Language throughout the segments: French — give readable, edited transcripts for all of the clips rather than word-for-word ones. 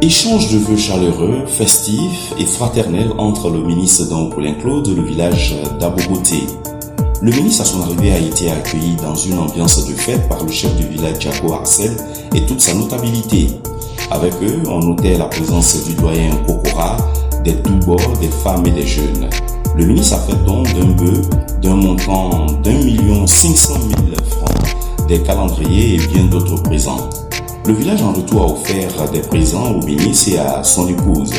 Échange de vœux chaleureux, festifs et fraternels entre le ministre Don Paulin Claude et le village d'Aboboté. Le ministre à son arrivée a été accueilli dans une ambiance de fête par le chef du village Jaco Arcel et toute sa notabilité. Avec eux, on notait la présence du doyen Kokora, des tout bords, des femmes et des jeunes. Le ministre a fait don d'un bœuf d'un montant d'1 500 000 francs, des calendriers et bien d'autres présents. Le village en retour a offert des présents au ministre et à son épouse.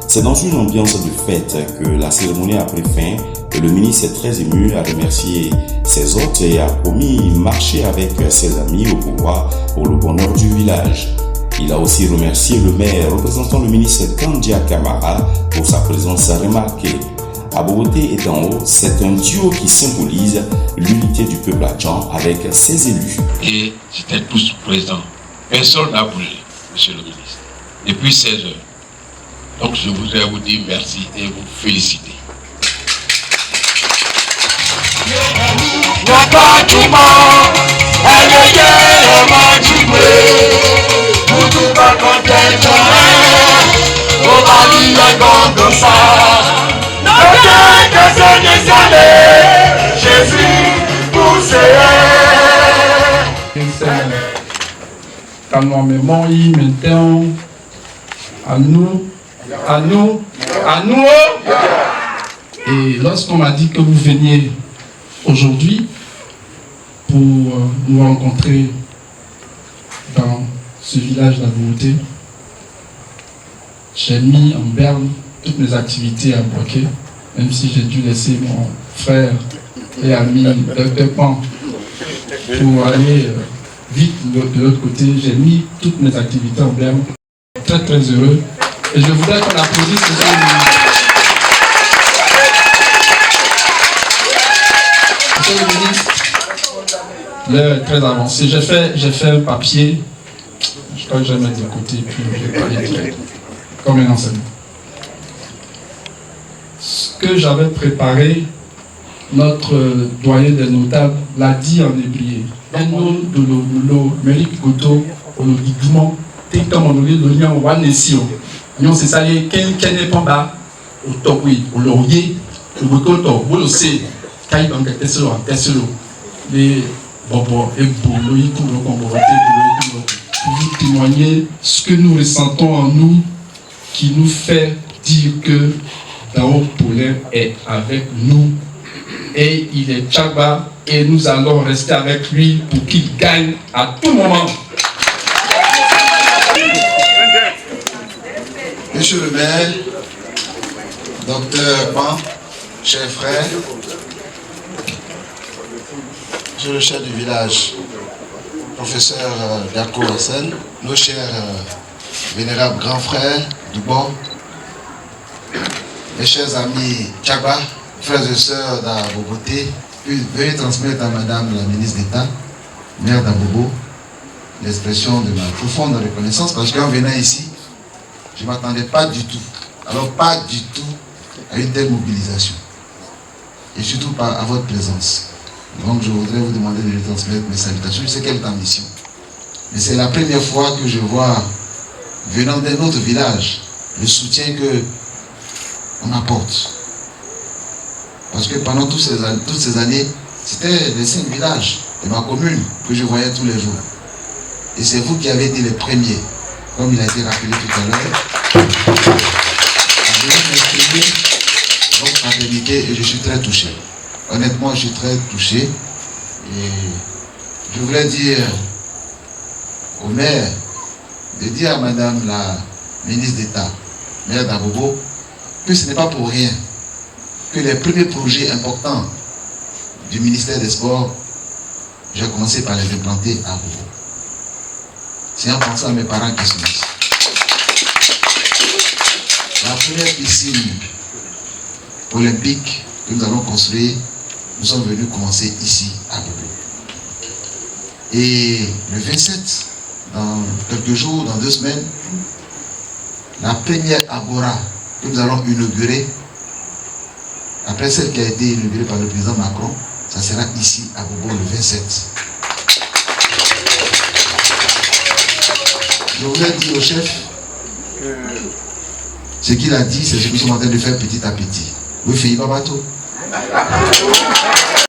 C'est dans une ambiance de fête que la cérémonie a pris fin et le ministre est très ému à remercier ses hôtes et a promis marcher avec ses amis au pouvoir pour le bonheur du village. Il a aussi remercié le maire représentant le ministre Kandia Kamara pour sa présence remarquée. Aboboté est en haut, c'est un duo qui symbolise l'unité du peuple adjan avec ses élus. Et c'était tous présents. Personne n'a brûlé, monsieur le ministre, depuis 16 heures. Donc je voudrais vous dire merci et vous féliciter. Calmement, maintenant, à nous. Et lorsqu'on m'a dit que vous veniez aujourd'hui pour nous rencontrer dans ce village d'Aboboté, j'ai mis en berne toutes mes activités à bloquer, même si j'ai dû laisser mon frère et ami Dr. Pan pour aller vite de l'autre côté. J'ai mis toutes mes activités en berne. Très très heureux. Et je voudrais qu'on applaudisse ce soir. Monsieur le ministre, l'heure est très avancée. J'ai fait un papier. Je crois que je vais mettre de côté et puis je vais parler direct. Comme un enseignant. Ce que j'avais préparé, notre doyen des notables l'a dit en hébreu. Nous de l'eau, Méric Goto, au Guidouman, Técamonolé, le lien au Wanesio. Nous, c'est ça, les Kené Pamba, au Tokui, au Laurier, au Goto, au Losé, Kaï dans le Tesselo, les Bobo et Bolo, pour vous témoigner ce que nous ressentons en nous, qui nous fait dire que Dao Paulin est avec nous. Et il est Tchaba et nous allons rester avec lui pour qu'il gagne à tout moment. Monsieur le maire, docteur Pan, chers frères, monsieur le chef du village, professeur Jaco Arcel, nos chers vénérables grands frères du bord, mes chers amis Tchaba, frères et sœurs d'Aboboté, veuillez transmettre à Madame la ministre d'État, maire d'Abobo, l'expression de ma profonde reconnaissance, parce qu'en venant ici, je ne m'attendais pas du tout, alors pas du tout, à une telle mobilisation. Et surtout à votre présence. Donc je voudrais vous demander de lui transmettre mes salutations. Je sais qu'elle est en mission. Mais c'est la première fois que je vois, venant d'un autre village, le soutien qu'on apporte. Parce que pendant toutes ces années, c'était les 5 villages de ma commune que je voyais tous les jours. Et c'est vous qui avez été les premiers, comme il a été rappelé tout à l'heure, à venir m'exprimer votre fraternité et je suis très touché. Honnêtement, je suis très touché. Et je voulais dire au maire de dire à Madame la ministre d'État, maire d'Abobo, que ce n'est pas pour rien que les premiers projets importants du ministère des Sports, j'ai commencé par les implanter à Abobo. C'est en pensant à mes parents qui sont ici. La première piscine olympique que nous allons construire, nous sommes venus commencer ici à Abobo. Et le 27, dans quelques jours, dans 2 semaines, la première agora que nous allons inaugurer, après celle qui a été inaugurée par le président Macron, ça sera ici à Bobo le 27. Je voulais dire au chef Ce qu'il a dit, c'est ce que nous sommes en train de faire petit à petit. Vous faites pas bateau.